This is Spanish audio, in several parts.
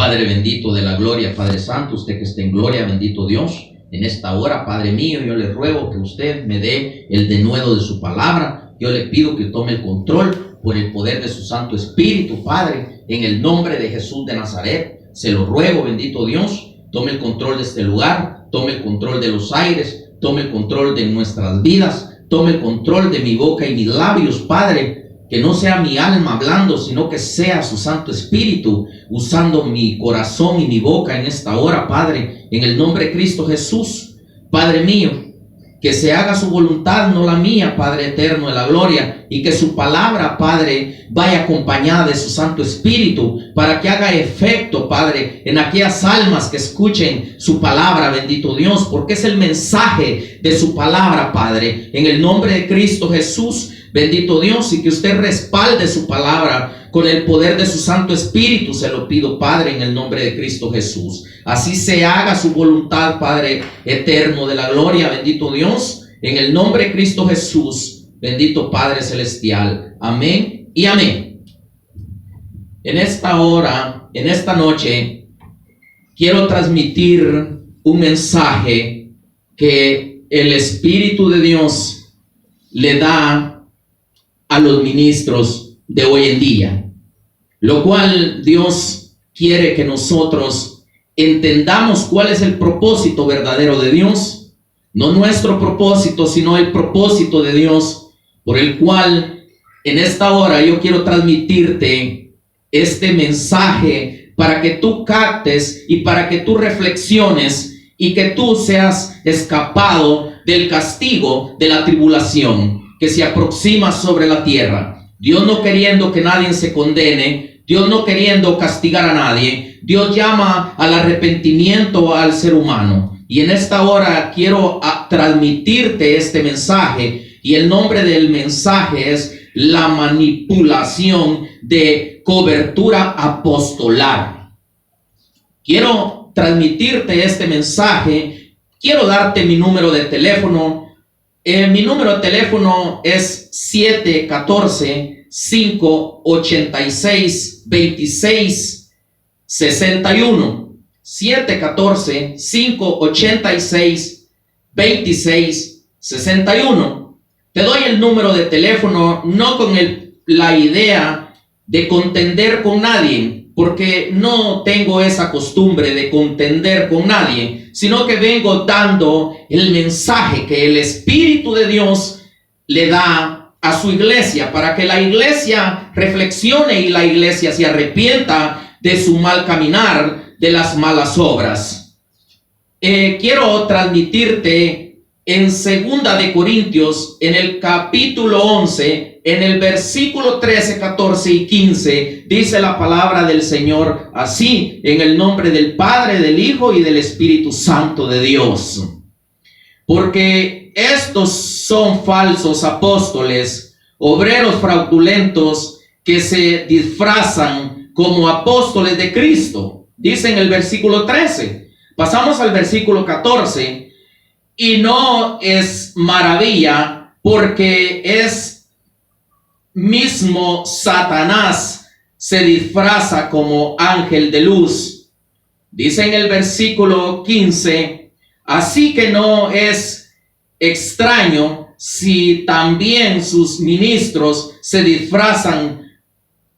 Padre bendito de la gloria, Padre Santo, usted que esté en gloria, bendito Dios, en esta hora, Padre mío, yo le ruego que usted me dé el denuedo de su palabra. Yo le pido que tome el control por el poder de su Santo Espíritu, Padre, en el nombre de Jesús de Nazaret. Se lo ruego, bendito Dios, tome el control de este lugar, tome el control de los aires, tome el control de nuestras vidas, tome el control de mi boca y mis labios, Padre. Que no sea mi alma hablando, sino que sea su Santo Espíritu usando mi corazón y mi boca en esta hora, Padre, en el nombre de Cristo Jesús. Padre mío, que se haga su voluntad, no la mía, Padre eterno de la gloria, y que su palabra, Padre, vaya acompañada de su Santo Espíritu, para que haga efecto, Padre, en aquellas almas que escuchen su palabra, bendito Dios, porque es el mensaje de su palabra, Padre, en el nombre de Cristo Jesús. Bendito Dios, y que usted respalde su palabra con el poder de su Santo Espíritu. Se lo pido, Padre, en el nombre de Cristo Jesús. Así se haga su voluntad, Padre eterno de la gloria. Bendito Dios, en el nombre de Cristo Jesús. Bendito Padre celestial. Amén y amén. En esta hora, en esta noche, quiero transmitir un mensaje que el Espíritu de Dios le da a los ministros de hoy en día, lo cual Dios quiere que nosotros entendamos cuál es el propósito verdadero de Dios, no nuestro propósito, sino el propósito de Dios, por el cual en esta hora yo quiero transmitirte este mensaje para que tú captes y para que tú reflexiones y que tú seas escapado del castigo de la tribulación que se aproxima sobre la tierra. Dios no queriendo que nadie se condene, Dios no queriendo castigar a nadie, Dios llama al arrepentimiento al ser humano. Y en esta hora quiero transmitirte este mensaje, y el nombre del mensaje es la manipulación de cobertura apostolar. Quiero transmitirte este mensaje, quiero darte mi número de teléfono. Mi número de teléfono es 714-586-2661. 714-586-2661. Te doy el número de teléfono no con la idea de contender con nadie, porque no tengo esa costumbre de contender con nadie, sino que vengo dando el mensaje que el Espíritu de Dios le da a su iglesia, para que la iglesia reflexione y la iglesia se arrepienta de su mal caminar, de las malas obras. Quiero transmitirte en 2 de Corintios, en el capítulo 11, en el versículo 13, 14 y 15, dice la palabra del Señor así: en el nombre del Padre, del Hijo y del Espíritu Santo de Dios. Porque estos son falsos apóstoles, obreros fraudulentos, que se disfrazan como apóstoles de Cristo. Dice en el versículo 13. Pasamos al versículo 14. Y no es maravilla, porque es mismo Satanás se disfraza como ángel de luz. Dice en el versículo 15: así que no es extraño si también sus ministros se disfrazan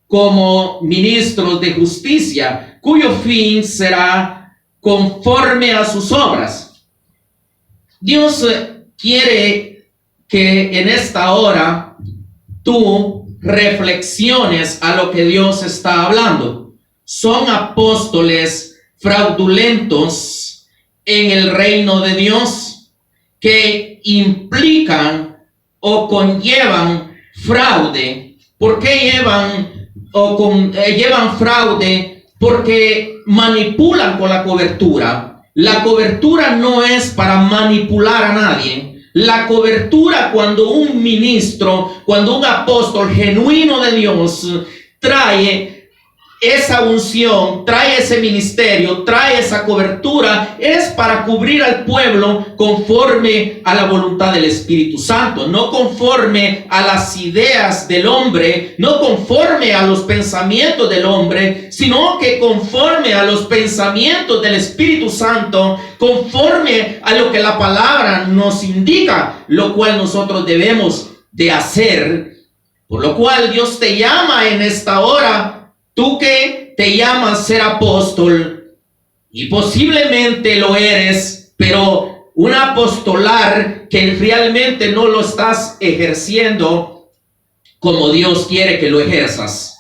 como ministros de justicia, cuyo fin será conforme a sus obras. Dios quiere que en esta hora tú reflexiones a lo que Dios está hablando. Son apóstoles fraudulentos en el reino de Dios, que implican o conllevan fraude. ¿Por qué llevan fraude? Porque manipulan con la cobertura. La cobertura no es para manipular a nadie. La cobertura, cuando un ministro, cuando un apóstol genuino de Dios trae esa unción, trae ese ministerio, trae esa cobertura, es para cubrir al pueblo conforme a la voluntad del Espíritu Santo, no conforme a las ideas del hombre, no conforme a los pensamientos del hombre, sino que conforme a los pensamientos del Espíritu Santo, conforme a lo que la palabra nos indica, lo cual nosotros debemos de hacer. Por lo cual Dios te llama en esta hora. Tú que te llamas ser apóstol, y posiblemente lo eres, pero un apostolar que realmente no lo estás ejerciendo como Dios quiere que lo ejerzas.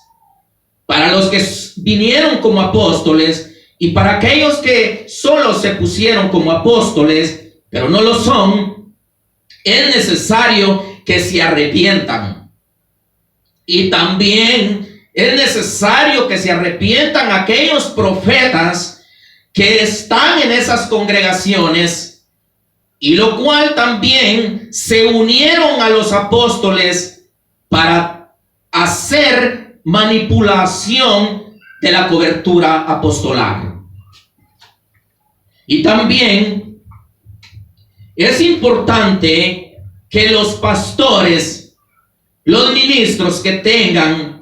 Para los que vinieron como apóstoles y para aquellos que solo se pusieron como apóstoles, pero no lo son, es necesario que se arrepientan. Y también es necesario que se arrepientan aquellos profetas que están en esas congregaciones, y lo cual también se unieron a los apóstoles para hacer manipulación de la cobertura apostolar. Y también es importante que los pastores, los ministros que tengan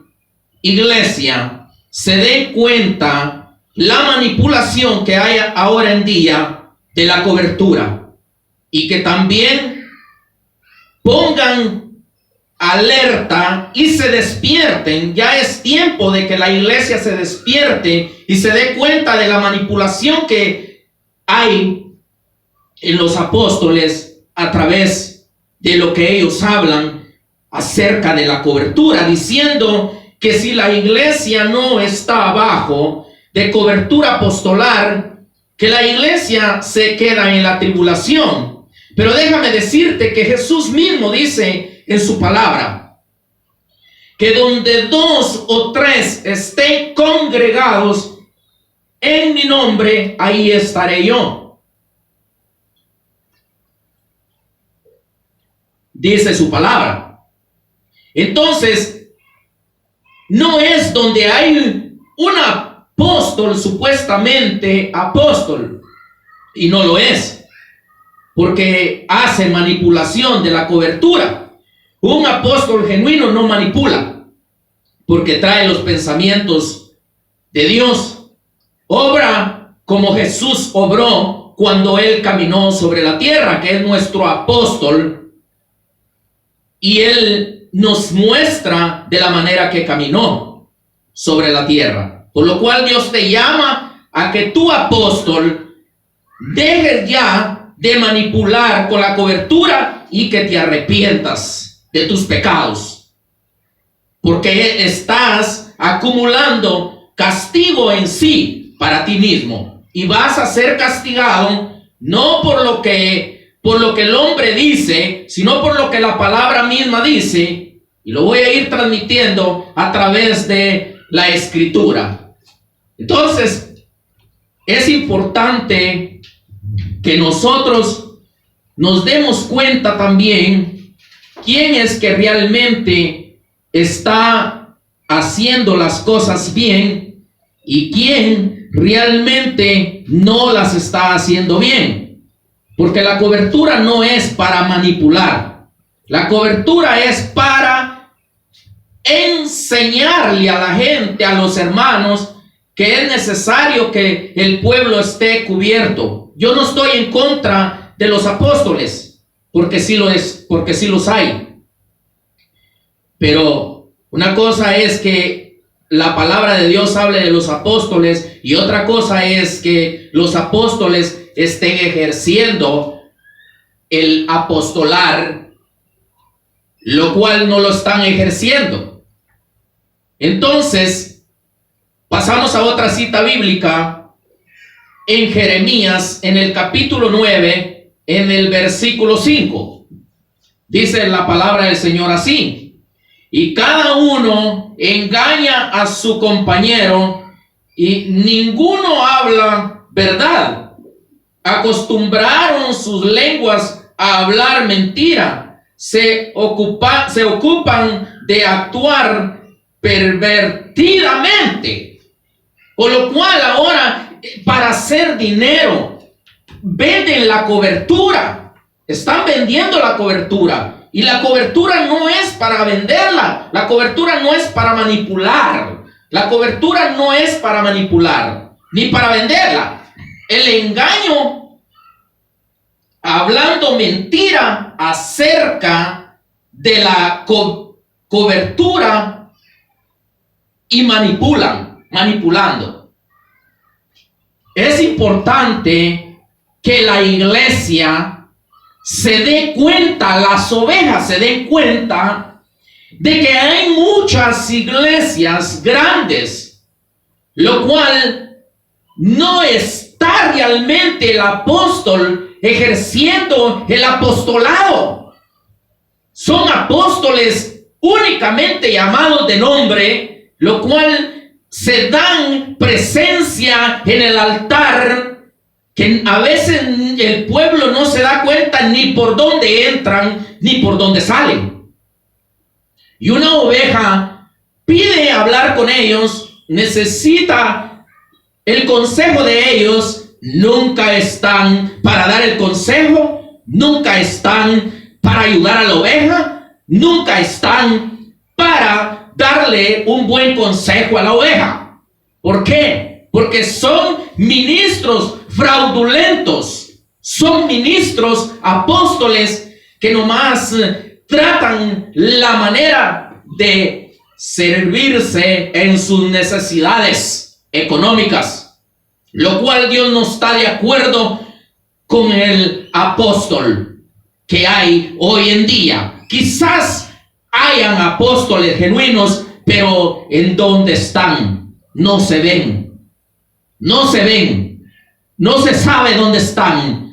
iglesia, se den cuenta la manipulación que hay ahora en día de la cobertura, y que también pongan alerta y se despierten. Ya es tiempo de que la iglesia se despierte y se dé cuenta de la manipulación que hay en los apóstoles a través de lo que ellos hablan acerca de la cobertura, diciendo que si la iglesia no está abajo de cobertura apostolar, que la iglesia se queda en la tribulación. Pero déjame decirte que Jesús mismo dice en su palabra que donde 2 o 3 estén congregados en mi nombre, ahí estaré yo. Dice su palabra. Entonces, no es donde hay un apóstol, supuestamente apóstol, y no lo es, porque hace manipulación de la cobertura. Un apóstol genuino no manipula, porque trae los pensamientos de Dios. Obra como Jesús obró cuando Él caminó sobre la tierra, que es nuestro apóstol, y Él nos muestra de la manera que caminó sobre la tierra. Por lo cual Dios te llama a que tu apóstol dejes ya de manipular con la cobertura y que te arrepientas de tus pecados, porque estás acumulando castigo en sí para ti mismo, y vas a ser castigado no por lo que el hombre dice, sino por lo que la palabra misma dice. Y lo voy a ir transmitiendo a través de la escritura. Entonces, es importante que nosotros nos demos cuenta también quién es que realmente está haciendo las cosas bien y quién realmente no las está haciendo bien. Porque la cobertura no es para manipular. La cobertura es para enseñarle a la gente, a los hermanos, que es necesario que el pueblo esté cubierto. Yo no estoy en contra de los apóstoles, porque sí los hay. Pero una cosa es que la palabra de Dios hable de los apóstoles, y otra cosa es que los apóstoles estén ejerciendo el apostolar, lo cual no lo están ejerciendo. Entonces, pasamos a otra cita bíblica en Jeremías, en el capítulo 9, en el versículo 5. Dice la palabra del Señor así: y cada uno engaña a su compañero, y ninguno habla verdad. Acostumbraron sus lenguas a hablar mentira. Se ocupan de actuar pervertidamente. Con lo cual ahora, para hacer dinero, venden la cobertura. Están vendiendo la cobertura. Y la cobertura no es para venderla. La cobertura no es para manipular. La cobertura no es para manipular, ni para venderla. El engaño, hablando mentira acerca de la cobertura y manipulando. Es importante que la iglesia se dé cuenta, las ovejas se den cuenta de que hay muchas iglesias grandes, lo cual no está realmente el apóstol ejerciendo el apostolado. Son apóstoles únicamente llamados de nombre, lo cual se dan presencia en el altar, que a veces el pueblo no se da cuenta ni por dónde entran ni por dónde salen. Y una oveja pide hablar con ellos, necesita el consejo de ellos. Nunca están para dar el consejo, nunca están para ayudar a la oveja, nunca están para darle un buen consejo a la oveja. ¿Por qué? Porque son ministros fraudulentos, son ministros apóstoles que nomás tratan la manera de servirse en sus necesidades económicas, lo cual Dios no está de acuerdo con el apóstol que hay hoy en día. Quizás hayan apóstoles genuinos, pero ¿en dónde están? No se ven, no se ven, no se sabe dónde están.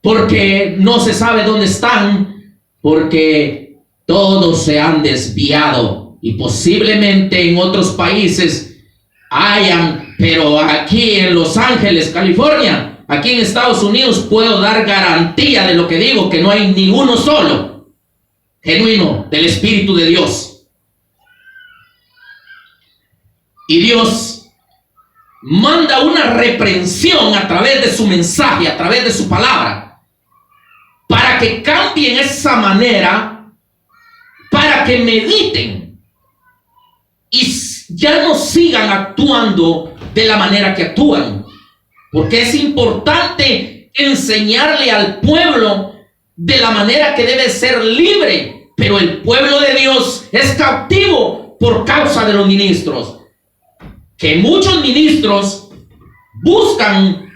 Porque no se sabe dónde están, porque todos se han desviado, y posiblemente en otros países hayan, pero aquí en Los Ángeles, California, aquí en Estados Unidos, puedo dar garantía de lo que digo, que no hay ni uno solo genuino del Espíritu de Dios. Y Dios manda una reprensión a través de su mensaje, a través de su palabra, para que cambien esa manera, para que mediten y ya no sigan actuando de la manera que actúan. Porque es importante enseñarle al pueblo de la manera que debe ser libre, pero el pueblo de Dios es cautivo por causa de los ministros. Que muchos ministros buscan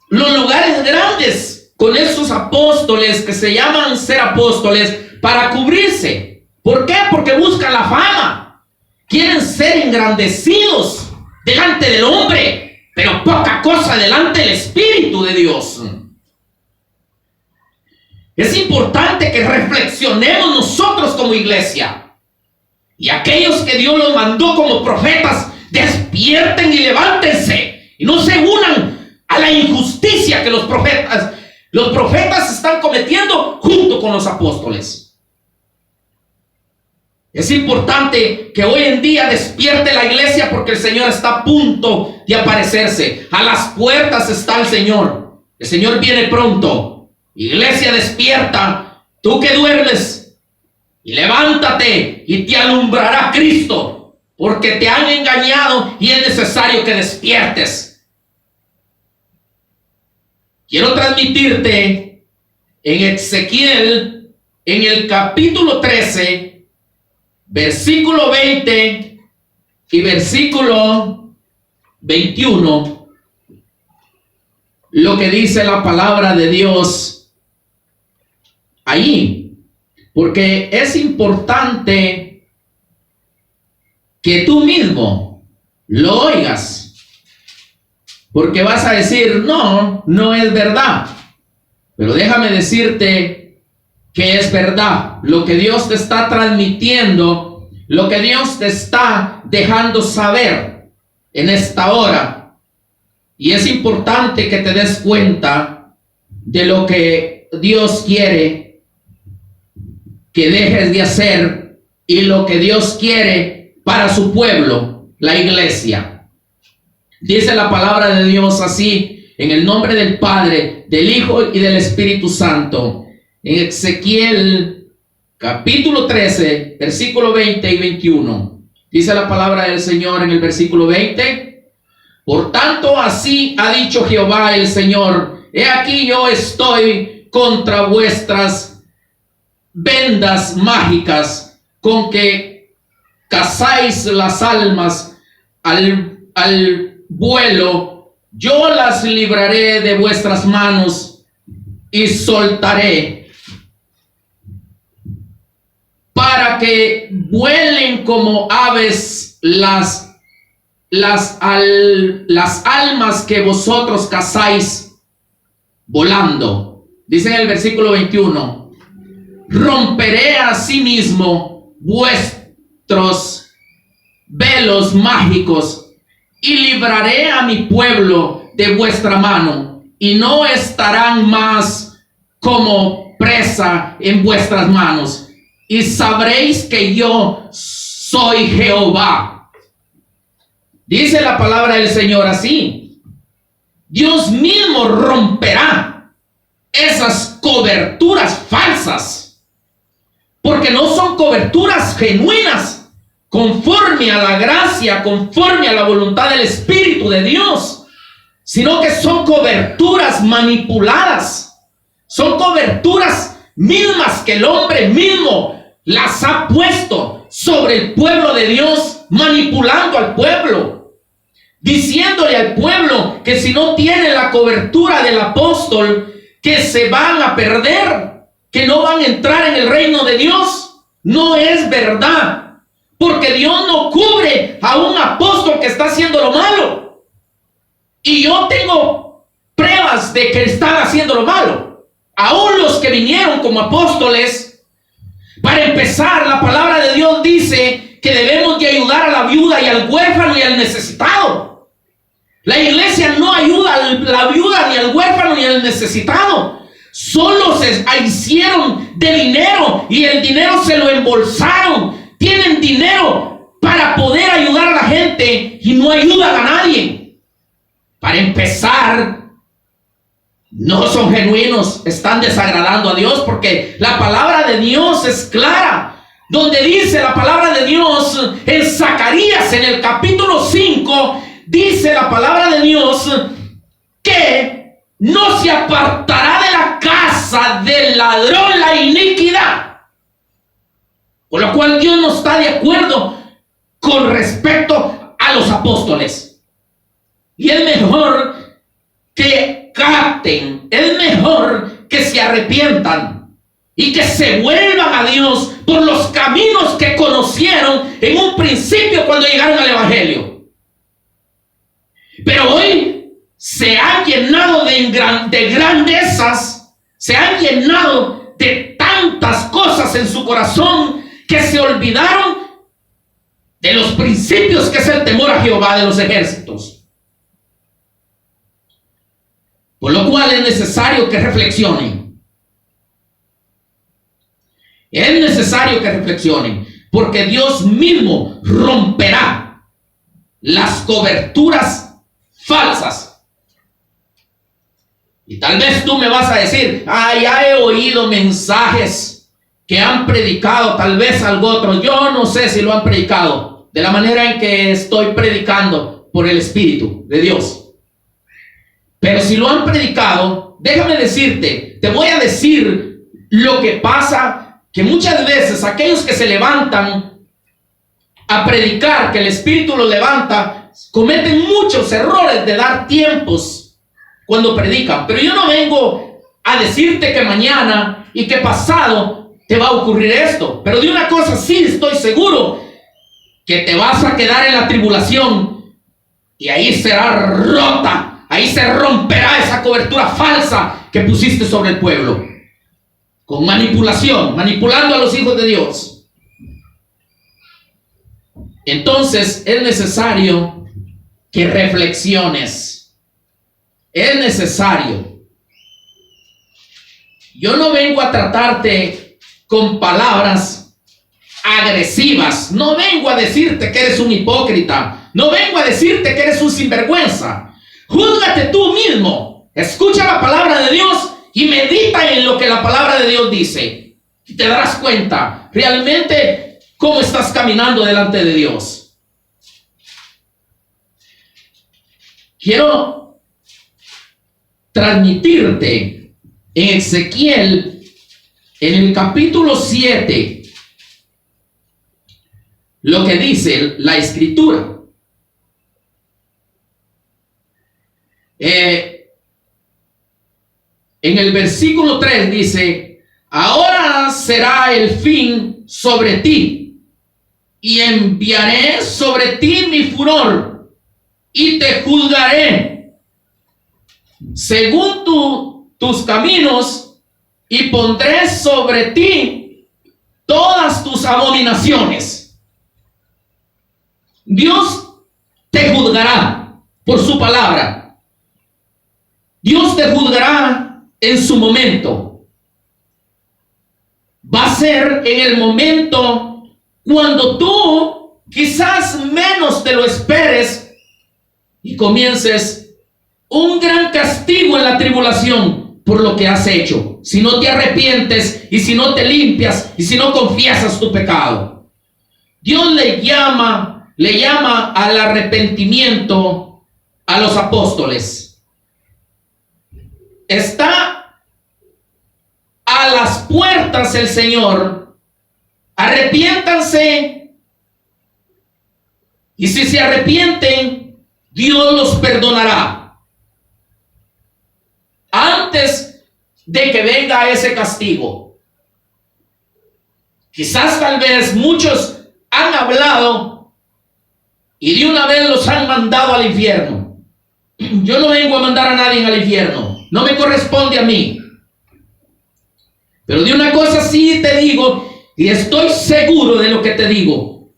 los lugares grandes con esos apóstoles que se llaman ser apóstoles para cubrirse. ¿Por qué? Porque buscan la fama. Quieren ser engrandecidos delante del hombre, pero poca cosa delante del Espíritu de Dios. Es importante que reflexionemos nosotros como iglesia. Y aquellos que Dios los mandó como profetas, despierten y levántense. Y no se unan a la injusticia que los profetas están cometiendo junto con los apóstoles. Es importante que hoy en día despierte la iglesia, porque el Señor está a punto de aparecerse. A las puertas está el Señor. El Señor viene pronto. Iglesia, despierta, tú que duermes, y levántate, y te alumbrará Cristo, porque te han engañado y es necesario que despiertes. Quiero transmitirte en Ezequiel, en el capítulo 13, versículo 20 y versículo 21, lo que dice la palabra de Dios allí. Porque es importante que tú mismo lo oigas. Porque vas a decir, no, no es verdad. Pero déjame decirte que es verdad. Lo que Dios te está transmitiendo, lo que Dios te está dejando saber en esta hora. Y es importante que te des cuenta de lo que Dios quiere que dejes de hacer y lo que Dios quiere para su pueblo, la iglesia. Dice la palabra de Dios así, en el nombre del Padre, del Hijo y del Espíritu Santo. En Ezequiel capítulo 13, versículo 20 y 21. Dice la palabra del Señor en el versículo 20. Por tanto, así ha dicho Jehová el Señor: he aquí yo estoy contra vuestras vendas mágicas, con que cazáis las almas al vuelo. Yo las libraré de vuestras manos y soltaré, para que vuelen como aves las almas que vosotros cazáis volando. Dice en el versículo 21: romperé asimismo vuestros velos mágicos y libraré a mi pueblo de vuestra mano, y no estarán más como presa en vuestras manos, y sabréis que yo soy Jehová. Dice la palabra del Señor así: Dios mismo romperá esas coberturas falsas, porque no son coberturas genuinas, conforme a la gracia, conforme a la voluntad del Espíritu de Dios, sino que son coberturas manipuladas, son coberturas mismas que el hombre mismo las ha puesto sobre el pueblo de Dios, manipulando al pueblo, diciéndole al pueblo que si no tiene la cobertura del apóstol, que se van a perder, que no van a entrar en el reino de Dios. No es verdad. Porque Dios no cubre a un apóstol que está haciendo lo malo. Y yo tengo pruebas de que están haciendo lo malo. Aún los que vinieron como apóstoles. Para empezar, la palabra de Dios dice que debemos de ayudar a la viuda y al huérfano y al necesitado. La iglesia no ayuda a la viuda, ni al huérfano, ni al necesitado. Solo se hicieron de dinero y el dinero se lo embolsaron. Tienen dinero para poder ayudar a la gente y no ayudan a nadie. Para empezar, no son genuinos, están desagradando a Dios, porque la palabra de Dios es clara, donde dice la palabra de Dios en Zacarías, en el capítulo 5, dice la palabra de Dios que no se apartará de la casa del ladrón la iniquidad. Por lo cual Dios no está de acuerdo con respecto a los apóstoles. Y es mejor que capten, es mejor que se arrepientan y que se vuelvan a Dios por los caminos que conocieron en un principio cuando llegaron al Evangelio. Pero hoy se han llenado de grandezas, se han llenado de tantas cosas en su corazón, que se olvidaron de los principios, que es el temor a Jehová de los ejércitos. Por lo cual es necesario que reflexionen. Es necesario que reflexionen, porque Dios mismo romperá las coberturas falsas. Y tal vez tú me vas a decir: ya he oído mensajes que han predicado, tal vez algo otro. Yo no sé si lo han predicado de la manera en que estoy predicando por el Espíritu de Dios. Pero si lo han predicado, déjame decirte, te voy a decir lo que pasa, que muchas veces aquellos que se levantan a predicar, que el Espíritu los levanta, cometen muchos errores de dar tiempos cuando predican. Pero yo no vengo a decirte que mañana y que pasado te va a ocurrir esto, pero de una cosa sí estoy seguro: que te vas a quedar en la tribulación y ahí será rota, ahí se romperá esa cobertura falsa que pusiste sobre el pueblo, con manipulación, manipulando a los hijos de Dios. Entonces es necesario que reflexiones, es necesario. Yo no vengo a tratarte con palabras agresivas. No vengo a decirte que eres un hipócrita. No vengo a decirte que eres un sinvergüenza. Júzgate tú mismo. Escucha la palabra de Dios y medita en lo que la palabra de Dios dice. Y te darás cuenta realmente cómo estás caminando delante de Dios. Quiero transmitirte en Ezequiel, en el capítulo 7, lo que dice la escritura. En el versículo 3 dice: ahora será el fin sobre ti, y enviaré sobre ti mi furor, y te juzgaré según tus caminos, y pondré sobre ti todas tus abominaciones. Dios te juzgará por su palabra. Dios te juzgará en su momento. Va a ser en el momento cuando tú quizás menos te lo esperes y comiences un gran castigo en la tribulación por lo que has hecho. Si no te arrepientes y si no te limpias y si no confiesas tu pecado. Dios le llama al arrepentimiento a los apóstoles. Está a las puertas el Señor. Arrepiéntanse. Y si se arrepienten, Dios los perdonará antes de que venga ese castigo. Quizás tal vez muchos han hablado y de una vez los han mandado al infierno. Yo no vengo a mandar a nadie al infierno. No me corresponde a mí. Pero de una cosa sí te digo, y estoy seguro de lo que te digo,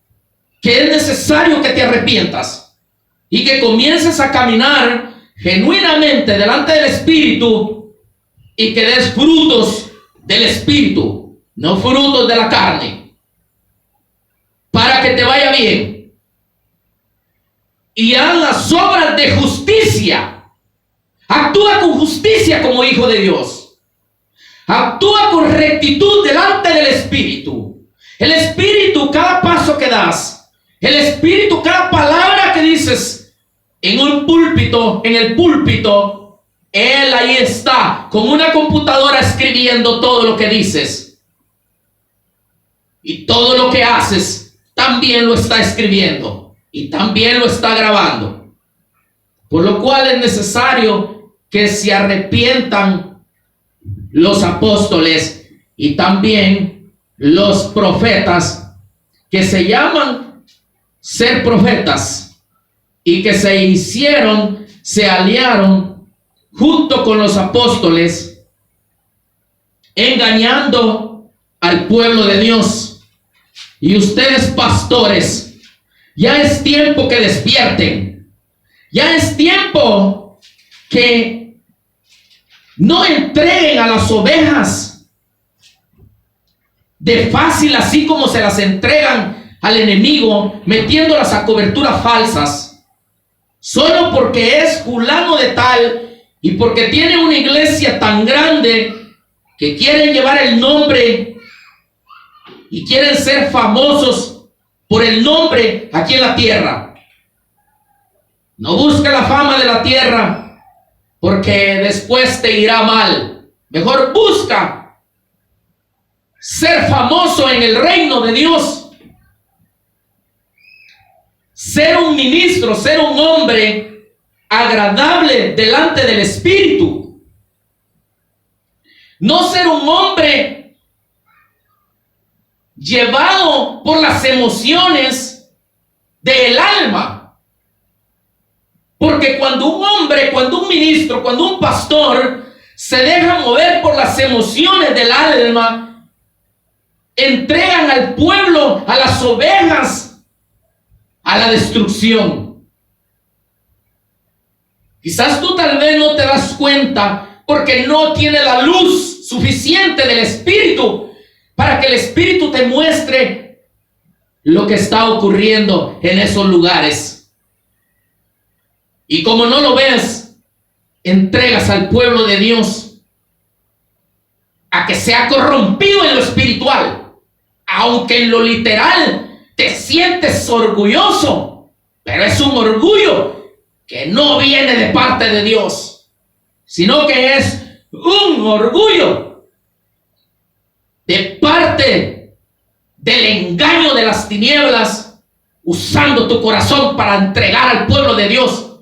que es necesario que te arrepientas y que comiences a caminar genuinamente delante del Espíritu y que des frutos del Espíritu, no frutos de la carne, para que te vaya bien. Y haz las obras de justicia. Actúa con justicia como hijo de Dios. Actúa con rectitud delante del Espíritu. El Espíritu, cada paso que das, el Espíritu, cada palabra que dices en el púlpito, Él ahí está con una computadora escribiendo todo lo que dices. Y todo lo que haces también lo está escribiendo y también lo está grabando. Por lo cual es necesario que se arrepientan los apóstoles y también los profetas, que se llaman ser profetas y que se aliaron junto con los apóstoles, engañando al pueblo de Dios. Y ustedes, pastores, ya es tiempo que despierten. Ya es tiempo que no entreguen a las ovejas de fácil, así como se las entregan al enemigo, metiéndolas a coberturas falsas, solo porque es fulano de tal y porque tiene una iglesia tan grande que quieren llevar el nombre y quieren ser famosos por el nombre aquí en la tierra. No busca la fama de la tierra, porque después te irá mal. Mejor busca ser famoso en el reino de Dios. Ser un ministro, ser un hombre agradable delante del Espíritu. No ser un hombre llevado por las emociones del alma. Porque cuando un hombre, cuando un ministro, cuando un pastor se deja mover por las emociones del alma, entregan al pueblo, a las ovejas, a la destrucción. Quizás tú tal vez no te das cuenta porque no tiene la luz suficiente del Espíritu para que el Espíritu te muestre lo que está ocurriendo en esos lugares. Y como no lo ves, entregas al pueblo de Dios a que sea corrompido en lo espiritual, aunque en lo literal te sientes orgulloso, pero es un orgullo que no viene de parte de Dios, sino que es un orgullo de parte del engaño de las tinieblas, usando tu corazón para entregar al pueblo de Dios,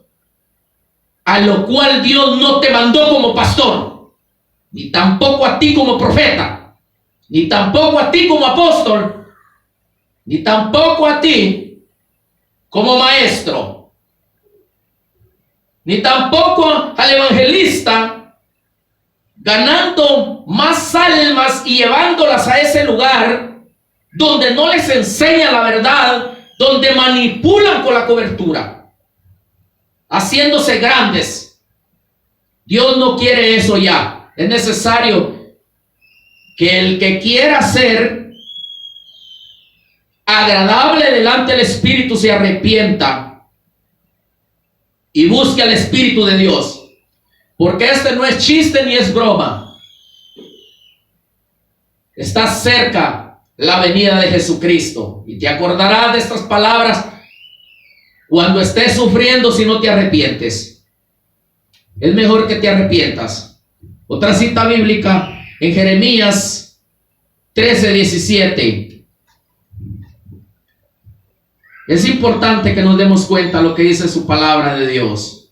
a lo cual Dios no te mandó como pastor, ni tampoco a ti como profeta, ni tampoco a ti como apóstol, ni tampoco a ti como maestro, ni tampoco al evangelista, ganando más almas y llevándolas a ese lugar donde no les enseña la verdad, donde manipulan con la cobertura, haciéndose grandes. Dios no quiere eso ya. Es necesario que el que quiera ser agradable delante del Espíritu se arrepienta y busque al Espíritu de Dios, porque este no es chiste ni es broma. Está cerca la venida de Jesucristo, y te acordarás de estas palabras cuando estés sufriendo si no te arrepientes. Es mejor que te arrepientas. Otra cita bíblica en Jeremías 13:17. Es importante que nos demos cuenta lo que dice su palabra de Dios,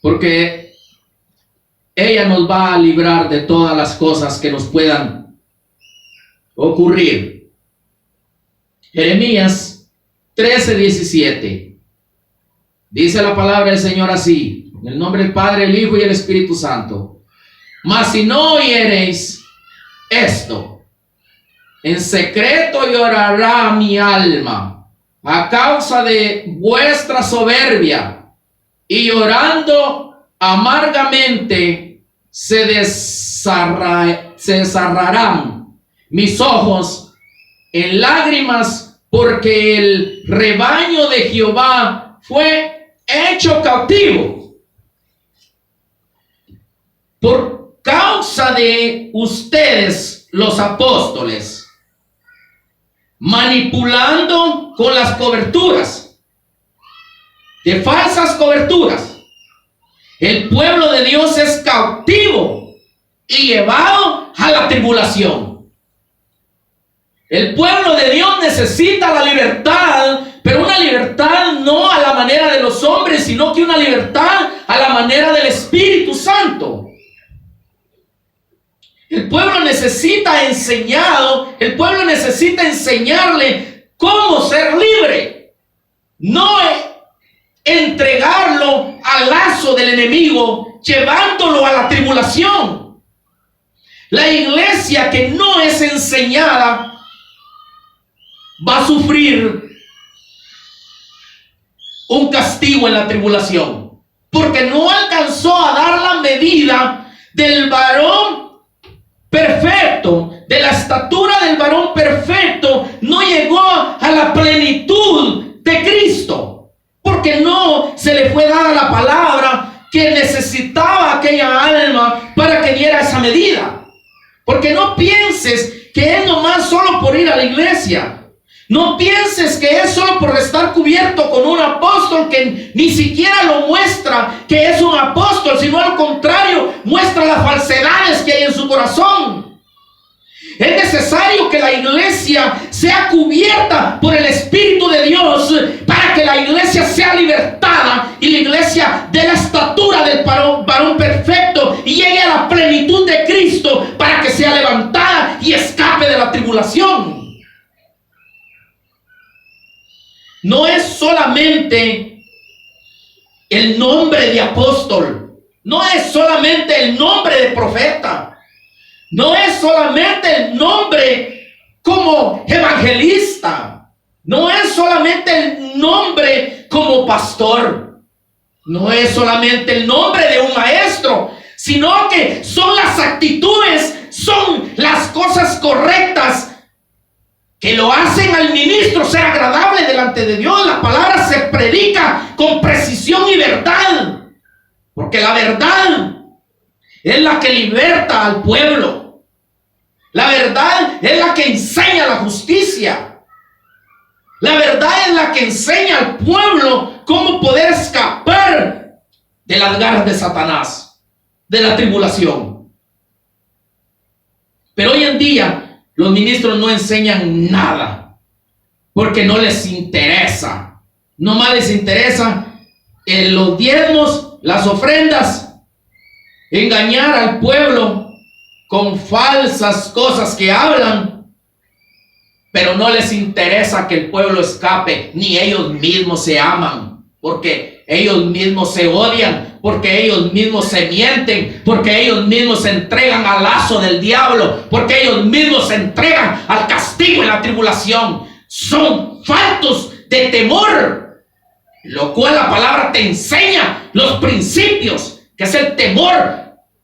porque ella nos va a librar de todas las cosas que nos puedan ocurrir. Jeremías 13:17. Dice la palabra del Señor así, en el nombre del Padre, el Hijo y el Espíritu Santo. Mas si no oyereis esto, en secreto llorará mi alma a causa de vuestra soberbia, y llorando amargamente se desarrarán mis ojos en lágrimas, porque el rebaño de Jehová fue hecho cautivo. Por causa de ustedes, los apóstoles, manipulando con las coberturas, de falsas coberturas, el pueblo de Dios es cautivo y llevado a la tribulación. El pueblo de Dios necesita la libertad, pero una libertad no a la manera de los hombres, sino que una libertad a la manera del Espíritu Santo. El pueblo necesita enseñarle cómo ser libre, no entregarlo al lazo del enemigo, llevándolo a la tribulación. La iglesia que no es enseñada va a sufrir un castigo en la tribulación, porque no alcanzó a dar la medida del varón perfecto, de la estatura del varón perfecto. No llegó a la plenitud de Cristo, porque no se le fue dada la palabra que necesitaba aquella alma para que diera esa medida. Porque no pienses que es nomás solo por ir a la iglesia. No pienses que es solo por estar cubierto con un apóstol que ni siquiera lo muestra que es un apóstol, sino al contrario, muestra las falsedades que hay en su corazón. Es necesario que la iglesia sea cubierta por el Espíritu de Dios para que la iglesia sea libertada y la iglesia dé la estatura del varón perfecto y llegue a la plenitud de Cristo para que sea levantada y escape de la tribulación. No es solamente el nombre de apóstol, no es solamente el nombre de profeta, no es solamente el nombre como evangelista, no es solamente el nombre como pastor, no es solamente el nombre de un maestro, sino que son las actitudes, son las cosas correctas que lo hacen al ministro ser agradable delante de Dios. La palabra se predica con precisión y verdad, porque la verdad es la que liberta al pueblo. La verdad es la que enseña la justicia. La verdad es la que enseña al pueblo cómo poder escapar de las garras de Satanás, de la tribulación. Pero hoy en día los ministros no enseñan nada, porque no les interesa. Nomás les interesa los diezmos, las ofrendas, engañar al pueblo con falsas cosas que hablan, pero no les interesa que el pueblo escape, ni ellos mismos se aman, porque ellos mismos se odian, porque ellos mismos se mienten, porque ellos mismos se entregan al lazo del diablo, porque ellos mismos se entregan al castigo y la tribulación. Son faltos de temor, lo cual la palabra te enseña los principios, que es el temor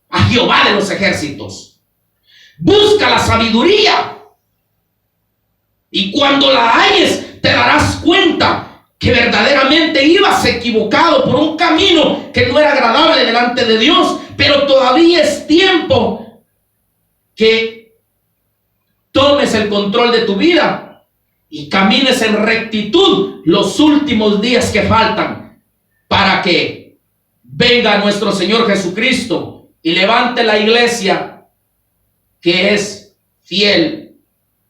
a Jehová de los ejércitos. Busca la sabiduría, y cuando la halles te darás cuenta que verdaderamente ibas equivocado por un camino que no era agradable delante de Dios. Pero todavía es tiempo que tomes el control de tu vida y camines en rectitud los últimos días que faltan, para que venga nuestro Señor Jesucristo y levante la iglesia que es fiel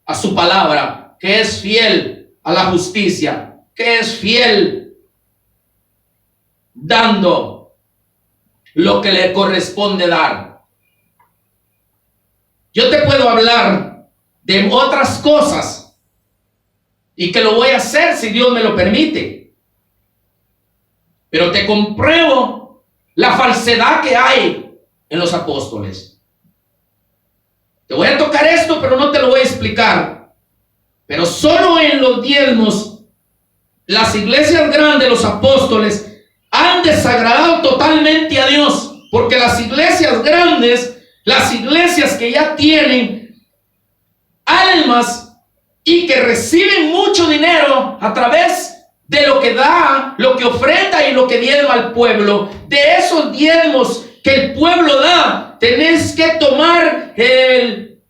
a su palabra, que es fiel a la justicia, que es fiel dando lo que le corresponde dar. Yo te puedo hablar de otras cosas, y que lo voy a hacer si Dios me lo permite, pero te compruebo la falsedad que hay en los apóstoles. Te voy a tocar esto, pero no te lo voy a explicar. Pero solo en los diezmos, las iglesias grandes, los apóstoles, han desagradado totalmente a Dios. Porque las iglesias grandes, las iglesias que ya tienen almas y que reciben mucho dinero a través de lo que da, lo que ofrenda y lo que diezma al pueblo, de esos diezmos que el pueblo da, tenés que tomar el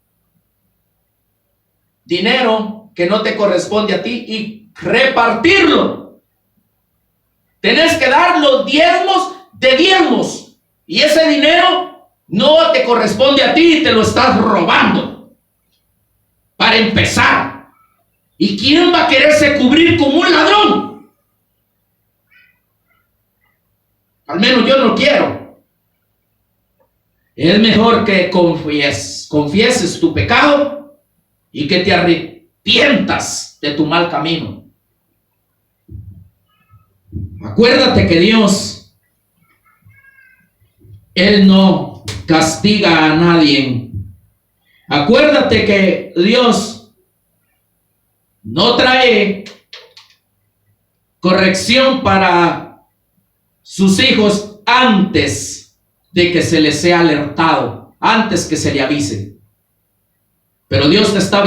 dinero que no te corresponde a ti y repartirlo. Tenés que dar los diezmos de diezmos, y ese dinero no te corresponde a ti y te lo estás robando, para empezar. ¿Y quién va a quererse cubrir como un ladrón? Al menos yo no quiero. Es mejor que confieses tu pecado y que te arrepientas de tu mal camino. Acuérdate que Dios, Él no castiga a nadie. Acuérdate que Dios no trae corrección para sus hijos antes de que se les sea alertado, antes que se le avise. Pero Dios te está